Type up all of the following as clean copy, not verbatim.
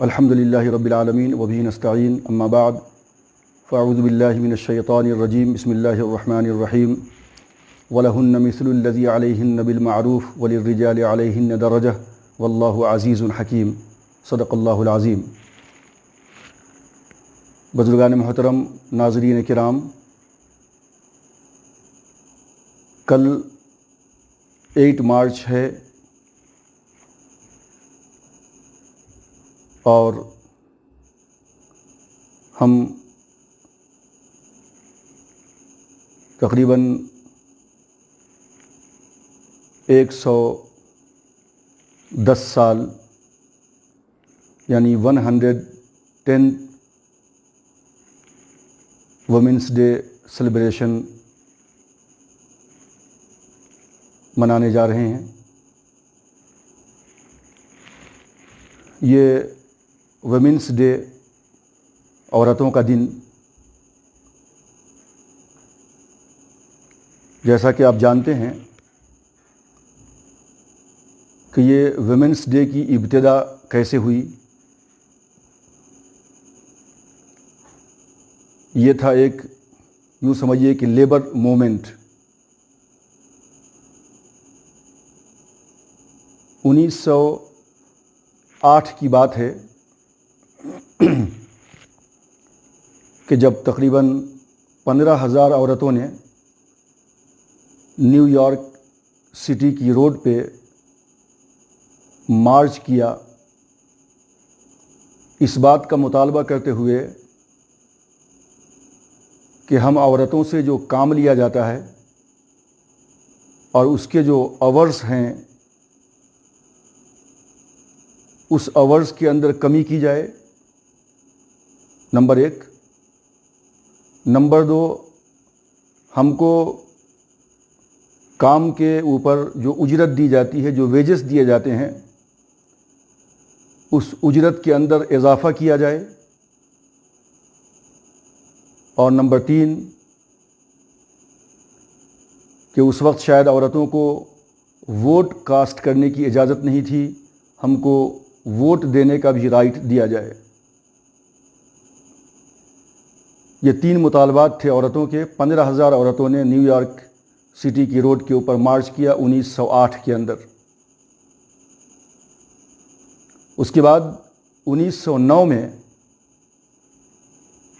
الحمدللہ رب العالمین وبہ نستعین اما بعد فاعوذ باللہ من الشیطان الرجیم بسم اللہ الرحمن الرحیم وَلَهُنَّ مِثْلُ الَّذِي عَلَيْهِنَّ بِالْمَعْرُوفِ وَلِلرِّجَالِ عَلَيْهِنَّ دَرَجَةٌ وَاللَّهُ عَزِيزٌ حَكِيمٌ صدق اللہ العظیم۔ بزرگان محترم، ناظرین کرام، کل 8 مارچ ہے اور ہم تقریباً 110 سال یعنی 110 وومنس ڈے سیلیبریشن منانے جا رہے ہیں۔ یہ ویمنس ڈے، عورتوں کا دن، جیسا کہ آپ جانتے ہیں کہ یہ ویمنس ڈے کی ابتدا کیسے ہوئی۔ یہ تھا ایک، یوں سمجھیے کہ لیبر موومنٹ۔ 1908 کی بات ہے کہ جب تقریباً 15,000 عورتوں نے نیو یارک سٹی کی روڈ پہ مارچ کیا، اس بات کا مطالبہ کرتے ہوئے کہ ہم عورتوں سے جو کام لیا جاتا ہے اور اس کے جو آورز ہیں اس آورز کے اندر کمی کی جائے، نمبر 1۔ نمبر 2، ہم کو کام کے اوپر جو اجرت دی جاتی ہے، جو ویجز دیے جاتے ہیں، اس اجرت کے اندر اضافہ کیا جائے۔ اور نمبر 3 کہ اس وقت شاید عورتوں کو ووٹ کاسٹ کرنے کی اجازت نہیں تھی، ہم کو ووٹ دینے کا بھی رائٹ دیا جائے۔ یہ 3 مطالبات تھے عورتوں کے۔ 15,000 عورتوں نے نیو یارک سٹی کی روڈ کے اوپر مارچ کیا 1908 کے اندر۔ اس کے بعد 1909 میں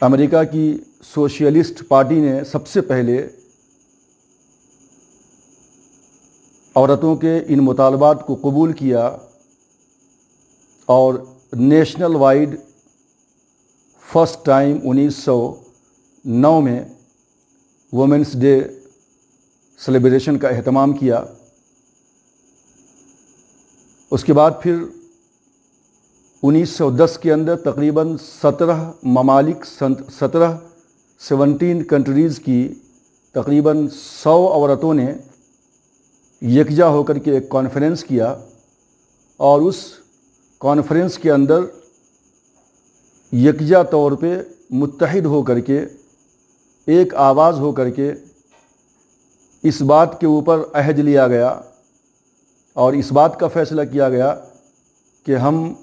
امریکہ کی سوشلسٹ پارٹی نے سب سے پہلے عورتوں کے ان مطالبات کو قبول کیا اور نیشنل وائڈ فرسٹ ٹائم 1909 میں وومنس ڈے سیلیبریشن کا اہتمام کیا۔ اس کے بعد پھر 1910 کے اندر تقریباً 17 ممالک، 17 کنٹریز کی تقریباً 100 عورتوں نے یکجا ہو کر کے ایک کانفرنس کیا، اور اس کانفرنس کے اندر یکجا طور پہ متحد ہو کر کے، ایک آواز ہو کر کے اس بات کے اوپر عہد لیا گیا اور اس بات کا فیصلہ کیا گیا کہ ہم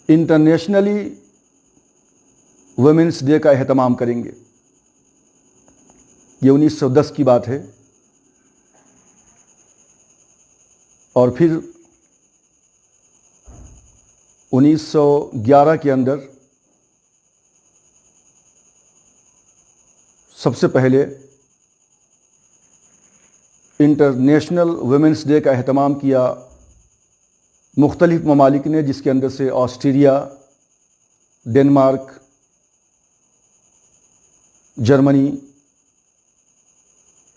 انٹرنیشنلی ویمنس ڈے کا اہتمام کریں گے۔ یہ 1910 کی بات ہے۔ اور پھر 1911 کے اندر سب سے پہلے انٹرنیشنل ویمنس ڈے کا اہتمام کیا مختلف ممالک نے، جس کے اندر سے آسٹریلیا، ڈنمارک، جرمنی،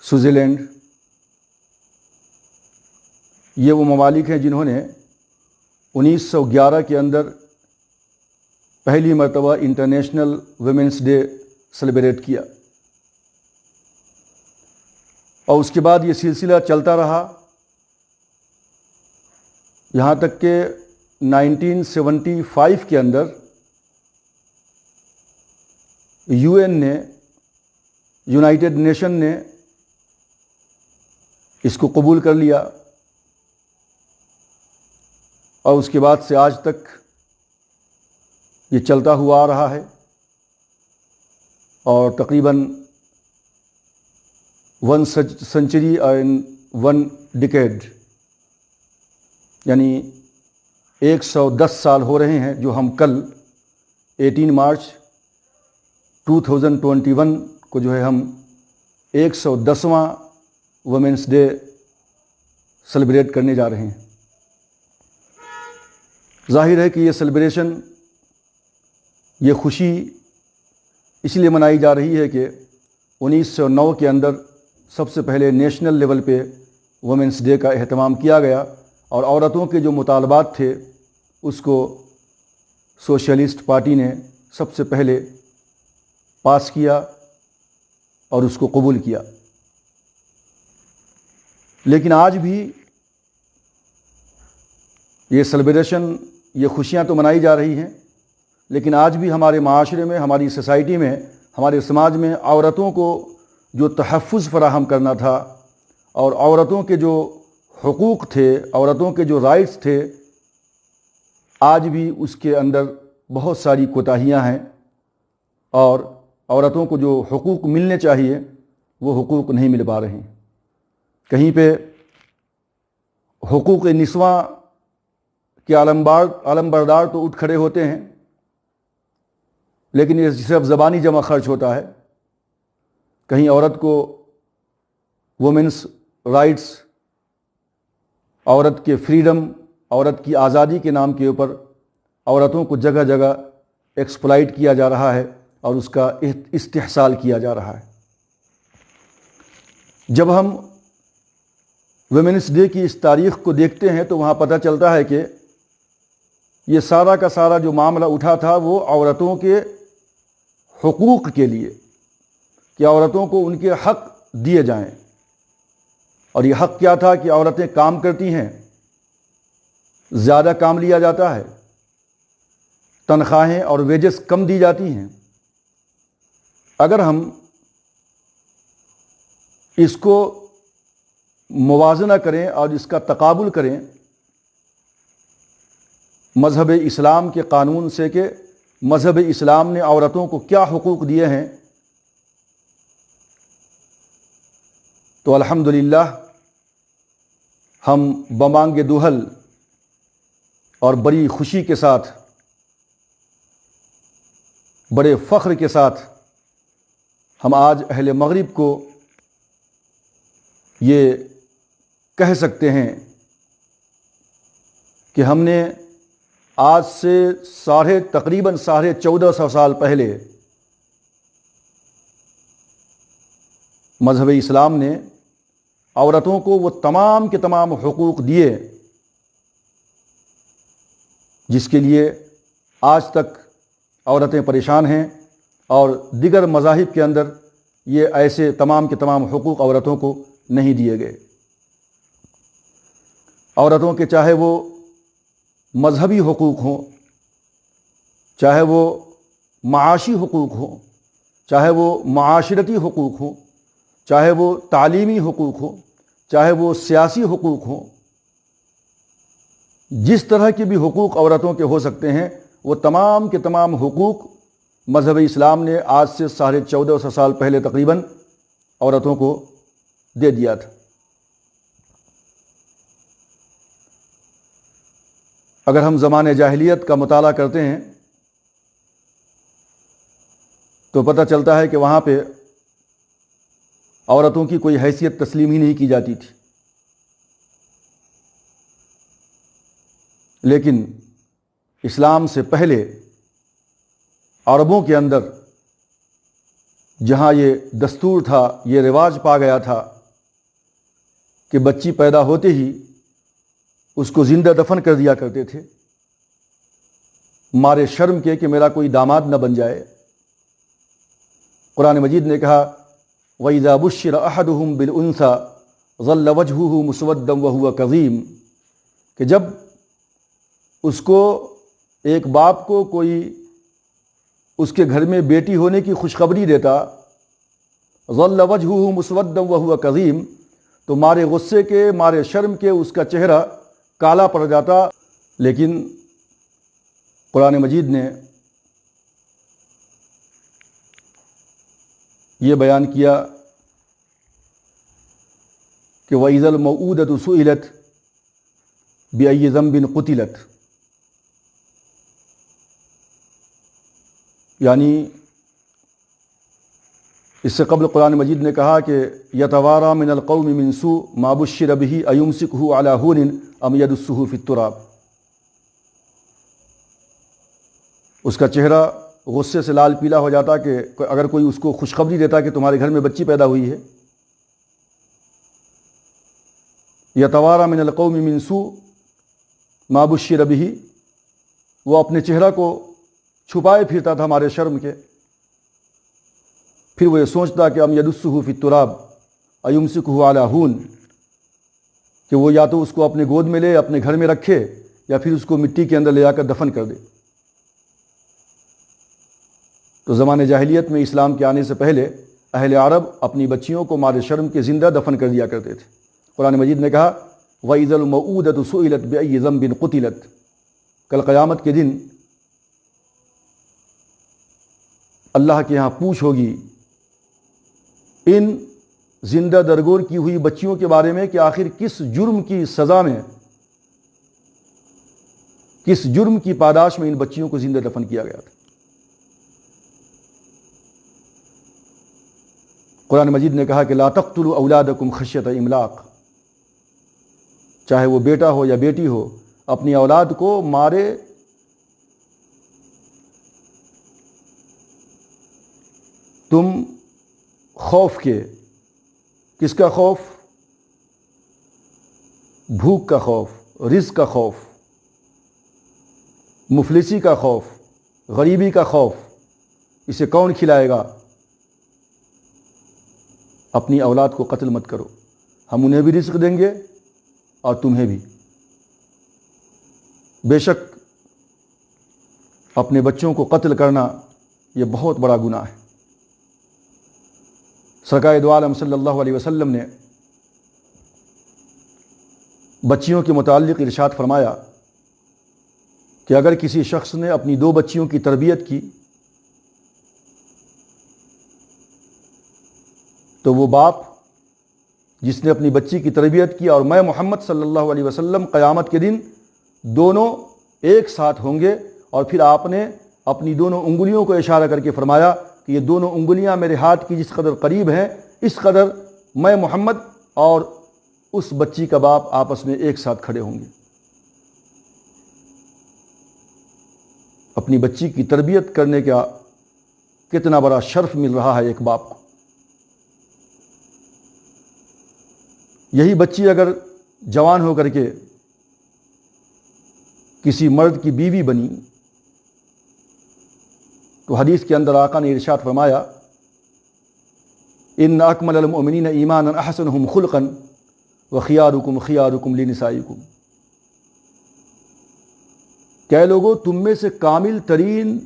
سوئٹزرلینڈ، یہ وہ ممالک ہیں جنہوں نے 1911 کے اندر پہلی مرتبہ انٹرنیشنل ویمنس ڈے سیلیبریٹ کیا۔ اور اس کے بعد یہ سلسلہ چلتا رہا یہاں تک کہ 1975 کے اندر UN نے، یونائٹڈ نیشن نے اس کو قبول کر لیا اور اس کے بعد سے آج تک یہ چلتا ہوا آ رہا ہے، اور تقریباً 1 century اینڈ 1 decade، یعنی 110 سال ہو رہے ہیں، جو ہم کل 18 مارچ 2021 کو جو ہے ہم 110واں وومنس ڈے سیلیبریٹ کرنے جا رہے ہیں۔ ظاہر ہے کہ یہ سیلیبریشن، یہ خوشی اس لیے منائی جا رہی ہے کہ 1909 کے اندر سب سے پہلے نیشنل لیول پہ وومنس ڈے کا اہتمام کیا گیا، اور عورتوں کے جو مطالبات تھے اس کو سوشلسٹ پارٹی نے سب سے پہلے پاس کیا اور اس کو قبول کیا۔ لیکن آج بھی یہ سیلیبریشن، یہ خوشیاں تو منائی جا رہی ہیں، لیکن آج بھی ہمارے معاشرے میں، ہماری سوسائٹی میں، ہمارے سماج میں عورتوں کو جو تحفظ فراہم کرنا تھا، اور عورتوں کے جو حقوق تھے، عورتوں کے جو رائٹس تھے، آج بھی اس کے اندر بہت ساری کوتاہیاں ہیں، اور عورتوں کو جو حقوق ملنے چاہیے وہ حقوق نہیں مل پا رہے ہیں۔ کہیں پہ حقوق نسواں کے علمبردار تو اٹھ کھڑے ہوتے ہیں، لیکن یہ صرف زبانی جمع خرچ ہوتا ہے۔ کہیں عورت کو وومنس رائٹس، عورت کے فریڈم، عورت کی آزادی کے نام کے اوپر عورتوں کو جگہ جگہ ایکسپلائٹ کیا جا رہا ہے اور اس کا استحصال کیا جا رہا ہے۔ جب ہم ویمنس ڈے کی اس تاریخ کو دیکھتے ہیں تو وہاں پتہ چلتا ہے کہ یہ سارا کا سارا جو معاملہ اٹھا تھا وہ عورتوں کے حقوق کے لیے، کہ عورتوں کو ان کے حق دیے جائیں۔ اور یہ حق کیا تھا کہ عورتیں کام کرتی ہیں، زیادہ کام لیا جاتا ہے، تنخواہیں اور ویجز کم دی جاتی ہیں۔ اگر ہم اس کو موازنہ کریں اور اس کا تقابل کریں مذہب اسلام کے قانون سے کہ مذہب اسلام نے عورتوں کو کیا حقوق دیے ہیں، تو الحمدللہ ہم بمانگ دوحل اور بڑی خوشی کے ساتھ، بڑے فخر کے ساتھ ہم آج اہل مغرب کو یہ کہہ سکتے ہیں کہ ہم نے آج سے تقریباً 1450 سال پہلے مذہب اسلام نے عورتوں کو وہ تمام کے تمام حقوق دیے جس کے لیے آج تک عورتیں پریشان ہیں، اور دیگر مذاہب کے اندر یہ ایسے تمام کے تمام حقوق عورتوں کو نہیں دیے گئے۔ عورتوں کے چاہے وہ مذہبی حقوق ہوں، چاہے وہ معاشی حقوق ہوں، چاہے وہ معاشرتی حقوق ہوں، چاہے وہ تعلیمی حقوق ہوں، چاہے وہ سیاسی حقوق ہوں، جس طرح کے بھی حقوق عورتوں کے ہو سکتے ہیں وہ تمام کے تمام حقوق مذہب اسلام نے آج سے 1450 سال پہلے تقریباً عورتوں کو دے دیا تھا۔ اگر ہم زمانے جاہلیت کا مطالعہ کرتے ہیں تو پتہ چلتا ہے کہ وہاں پہ عورتوں کی کوئی حیثیت تسلیم ہی نہیں کی جاتی تھی، لیکن اسلام سے پہلے عربوں کے اندر جہاں یہ دستور تھا، یہ رواج پا گیا تھا کہ بچی پیدا ہوتے ہی اس کو زندہ دفن کر دیا کرتے تھے، مارے شرم کے کہ میرا کوئی داماد نہ بن جائے۔ قرآن مجید نے کہا وَإِذَا بُشِّرَ أَحَدُهُمْ بِالْأُنثَىٰ ظَلَّ وَجْهُهُ مُسْوَدًّا وَهُوَ كَظِيمٌ، کہ جب اس کو ایک باپ کو کوئی اس کے گھر میں بیٹی ہونے کی خوشخبری دیتا، ظَلَّ وَجْهُهُ مُسْوَدًّا وَهُوَ كَظِيمٌ، تو مارے غصے کے، مارے شرم کے اس کا چہرہ کالا پڑ جاتا، لیکن قرآن مجید نے یہ بیان کیا کہ وَإِذَا الْمَوْءُودَةُ سُئِلَتْ بِأَيِّ ذَنبٍ قُتِلَتْ، یعنی اس سے قبل قرآن مجید نے کہا کہ یتوارا من القوم من سوء ما بشر به ایمسکہ علی ہون ام یدسہ فی التراب، اس کا چہرہ غصے سے لال پیلا ہو جاتا کہ اگر کوئی اس کو خوشخبری دیتا کہ تمہارے گھر میں بچی پیدا ہوئی ہے۔ یتوارا من القوم من سوء ما بشر به، وہ اپنے چہرہ کو چھپائے پھرتا تھا ہمارے شرم کے، پھر وہ یہ سوچتا کہ ام یدسہ فی التراب ایمسکہ علی ہون، کہ وہ یا تو اس کو اپنے گود میں لے اپنے گھر میں رکھے یا پھر اس کو مٹی کے اندر لے جا کر دفن کر دے۔ تو زمانے جاہلیت میں اسلام کے آنے سے پہلے اہل عرب اپنی بچیوں کو مارے شرم کے زندہ دفن کر دیا کرتے تھے۔ قرآن مجید نے کہا وَإِذَا الْمَوْءُودَةُ سُئِلَتْ بِأَيِّ ذَنبٍ قُتِلَتْ، کل قیامت کے دن اللہ کے ہاں پوچھ ہوگی ان زندہ درگور کی ہوئی بچیوں کے بارے میں کہ آخر کس جرم کی سزا میں، کس جرم کی پاداش میں ان بچیوں کو زندہ دفن کیا گیا تھا۔ قرآن مجید نے کہا کہ لا تقتلوا اولادکم خشیۃ املاق، چاہے وہ بیٹا ہو یا بیٹی ہو، اپنی اولاد کو مارے تم خوف کے، کس کا خوف؟ بھوک کا خوف، رزق کا خوف، مفلسی کا خوف، غریبی کا خوف، اسے کون کھلائے گا؟ اپنی اولاد کو قتل مت کرو، ہم انہیں بھی رزق دیں گے اور تمہیں بھی۔ بے شک اپنے بچوں کو قتل کرنا یہ بہت بڑا گناہ ہے۔ سرکار دو عالم صلی اللہ علیہ وسلم نے بچیوں کے متعلق ارشاد فرمایا کہ اگر کسی شخص نے اپنی 2 بچیوں کی تربیت کی تو وہ باپ جس نے اپنی بچی کی تربیت کی اور میں محمد صلی اللہ علیہ وسلم قیامت کے دن دونوں ایک ساتھ ہوں گے، اور پھر آپ نے اپنی دونوں انگلیوں کو اشارہ کر کے فرمایا کہ یہ دونوں انگلیاں میرے ہاتھ کی جس قدر قریب ہیں اس قدر میں محمد اور اس بچی کا باپ آپس میں ایک ساتھ کھڑے ہوں گے۔ اپنی بچی کی تربیت کرنے کا کتنا بڑا شرف مل رہا ہے ایک باپ کو۔ یہی بچی اگر جوان ہو کر کے کسی مرد کی بیوی بنی تو حدیث کے اندر آقا نے ارشاد فرمایا ان اکمل المؤمنین ایمانا احسنہم خلقا وخیارکم خیارکم لنسائکم، کہ لوگوں تم میں سے کامل ترین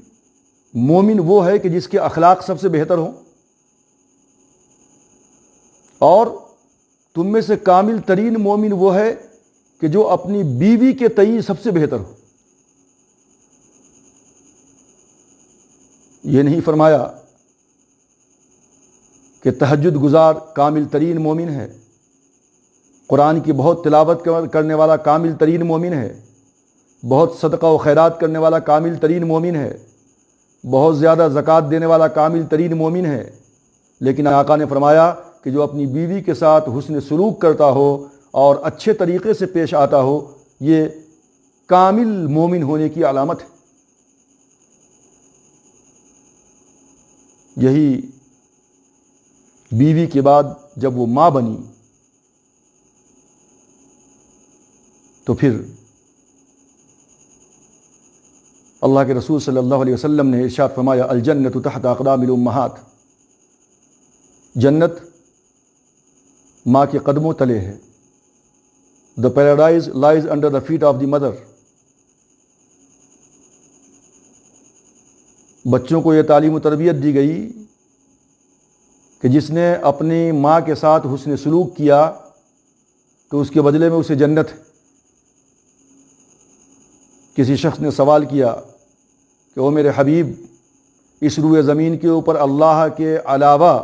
مومن وہ ہے کہ جس کے اخلاق سب سے بہتر ہوں، اور تم میں سے کامل ترین مومن وہ ہے کہ جو اپنی بیوی کے تئیں سب سے بہتر ہو۔ یہ نہیں فرمایا کہ تہجد گزار کامل ترین مومن ہے، قرآن کی بہت تلاوت کرنے والا کامل ترین مومن ہے، بہت صدقہ و خیرات کرنے والا کامل ترین مومن ہے، بہت زیادہ زکوٰۃ دینے والا کامل ترین مومن ہے، لیکن آقا نے فرمایا کہ جو اپنی بیوی کے ساتھ حسن سلوک کرتا ہو اور اچھے طریقے سے پیش آتا ہو یہ کامل مومن ہونے کی علامت ہے۔ یہی بیوی کے بعد جب وہ ماں بنی تو پھر اللہ کے رسول صلی اللہ علیہ وسلم نے ارشاد فرمایا الجنت تحت اقدام الامہات، جنت ماں کے قدموں تلے ہے۔ The paradise lies under the feet of the mother۔ بچوں کو یہ تعلیم و تربیت دی گئی کہ جس نے اپنی ماں کے ساتھ حسن سلوک کیا تو اس کے بدلے میں اسے جنت ہے۔ کسی شخص نے سوال کیا کہ او میرے حبیب، اس روئے زمین کے اوپر اللہ کے علاوہ،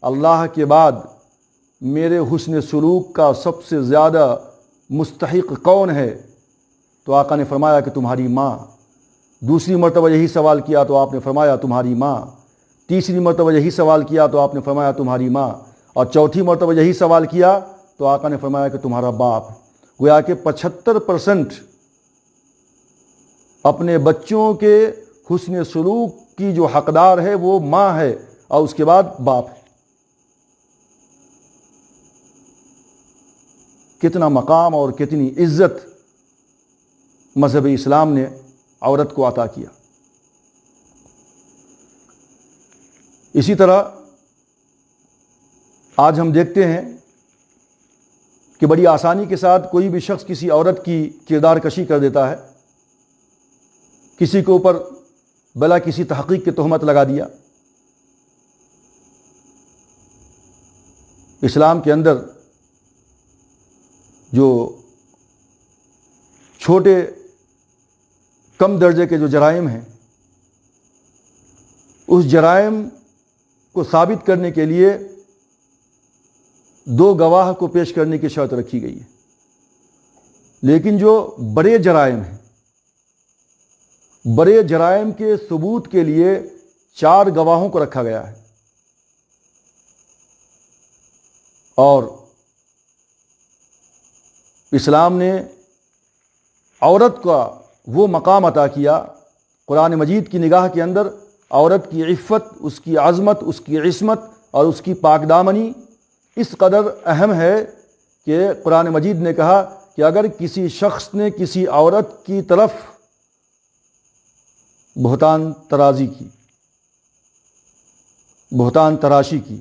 اللہ کے بعد میرے حسن سلوک کا سب سے زیادہ مستحق کون ہے؟ تو آقا نے فرمایا کہ تمہاری ماں۔ دوسری مرتبہ یہی سوال کیا تو آپ نے فرمایا تمہاری ماں۔ تیسری مرتبہ یہی سوال کیا تو آپ نے فرمایا تمہاری ماں۔ اور چوتھی مرتبہ یہی سوال کیا تو آقا نے فرمایا کہ تمہارا باپ۔ گویا کہ 75% اپنے بچوں کے حسن سلوک کی جو حقدار ہے وہ ماں ہے، اور اس کے بعد باپ ہے۔ کتنا مقام اور کتنی عزت مذہب اسلام نے عورت کو عطا کیا۔ اسی طرح آج ہم دیکھتے ہیں کہ بڑی آسانی کے ساتھ کوئی بھی شخص کسی عورت کی کردار کشی کر دیتا ہے، کسی کے اوپر بلا کسی تحقیق کی تہمت لگا دیا۔ اسلام کے اندر جو چھوٹے کم درجے کے جو جرائم ہیں، اس جرائم کو ثابت کرنے کے لیے 2 گواہ کو پیش کرنے کی شرط رکھی گئی ہے، لیکن جو بڑے جرائم ہیں، بڑے جرائم کے ثبوت کے لیے 4 گواہوں کو رکھا گیا ہے۔ اور اسلام نے عورت کا وہ مقام عطا کیا، قرآن مجید کی نگاہ کے اندر عورت کی عفت، اس کی عظمت، اس کی عصمت اور اس کی پاک دامنی اس قدر اہم ہے کہ قرآن مجید نے کہا کہ اگر کسی شخص نے کسی عورت کی طرف بہتان ترازی کی، بہتان تراشی کی،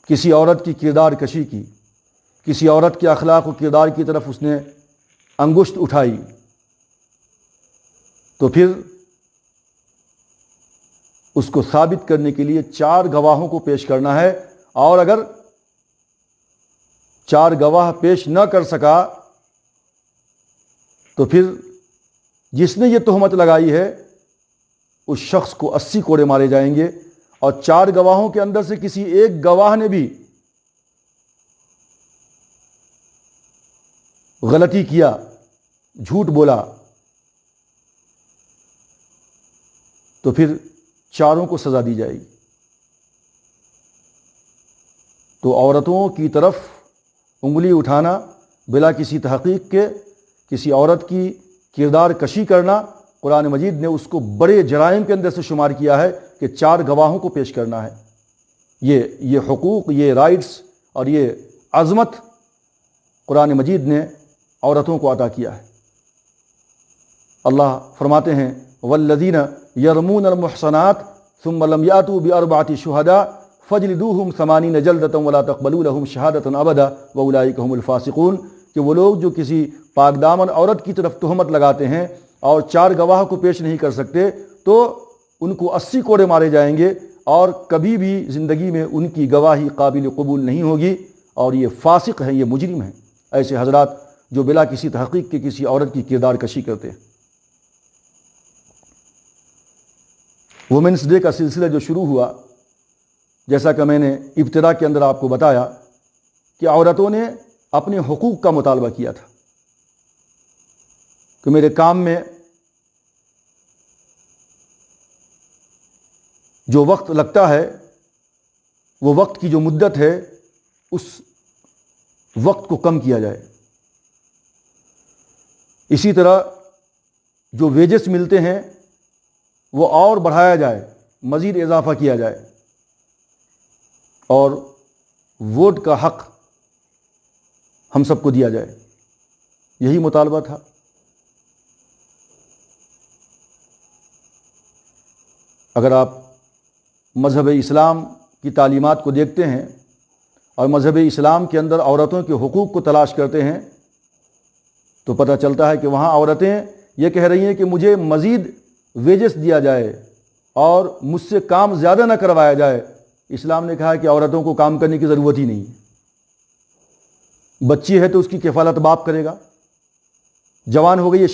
کسی عورت کی کردار کشی کی، کسی عورت کے اخلاق و کردار کی طرف اس نے انگشت اٹھائی، تو پھر اس کو ثابت کرنے کے لیے 4 گواہوں کو پیش کرنا ہے، اور اگر 4 گواہ پیش نہ کر سکا تو پھر جس نے یہ تہمت لگائی ہے اس شخص کو 80 کوڑے مارے جائیں گے، اور 4 گواہوں کے اندر سے کسی ایک گواہ نے بھی غلطی کیا، جھوٹ بولا، تو پھر 4 کو سزا دی جائے گی۔ تو عورتوں کی طرف انگلی اٹھانا بلا کسی تحقیق کے، کسی عورت کی کردار کشی کرنا، قرآن مجید نے اس کو بڑے جرائم کے اندر سے شمار کیا ہے کہ 4 گواہوں کو پیش کرنا ہے۔ یہ حقوق، یہ رائٹس اور یہ عظمت قرآن مجید نے عورتوں کو عطا کیا ہے۔ اللہ فرماتے ہیں والذین یرمون المحصنات ثم لم یاتوا باربعۃ شہداء فجلدوہم 80 جلدۃ ولا تقبلوا لهم شہادۃ ابدا واولئک هم الفاسقون، کہ وہ لوگ جو کسی پاک دامن عورت کی طرف تہمت لگاتے ہیں اور 4 گواہ کو پیش نہیں کر سکتے تو ان کو 80 کوڑے مارے جائیں گے، اور کبھی بھی زندگی میں ان کی گواہی قابل قبول نہیں ہوگی، اور یہ فاسق ہیں، یہ مجرم ہیں، ایسے حضرات جو بلا کسی تحقیق کے کسی عورت کی کردار کشی کرتے ہیں۔ وومنس ڈے کا سلسلہ جو شروع ہوا، جیسا کہ میں نے ابتدا کے اندر آپ کو بتایا کہ عورتوں نے اپنے حقوق کا مطالبہ کیا تھا کہ میرے کام میں جو وقت لگتا ہے، وہ وقت کی جو مدت ہے، اس وقت کو کم کیا جائے۔ اسی طرح جو ویجز ملتے ہیں وہ اور بڑھایا جائے، مزید اضافہ کیا جائے، اور ووٹ کا حق ہم سب کو دیا جائے، یہی مطالبہ تھا۔ اگر آپ مذہب اسلام کی تعلیمات کو دیکھتے ہیں اور مذہب اسلام کے اندر عورتوں کے حقوق کو تلاش کرتے ہیں تو پتہ چلتا ہے کہ وہاں عورتیں یہ کہہ رہی ہیں کہ مجھے مزید ویجز دیا جائے اور مجھ سے کام زیادہ نہ کروایا جائے۔ اسلام نے کہا کہ عورتوں کو کام کرنے کی ضرورت ہی نہیں ہے، بچی ہے تو اس کی کفالت باپ کرے گا، جوان ہو گئی ہے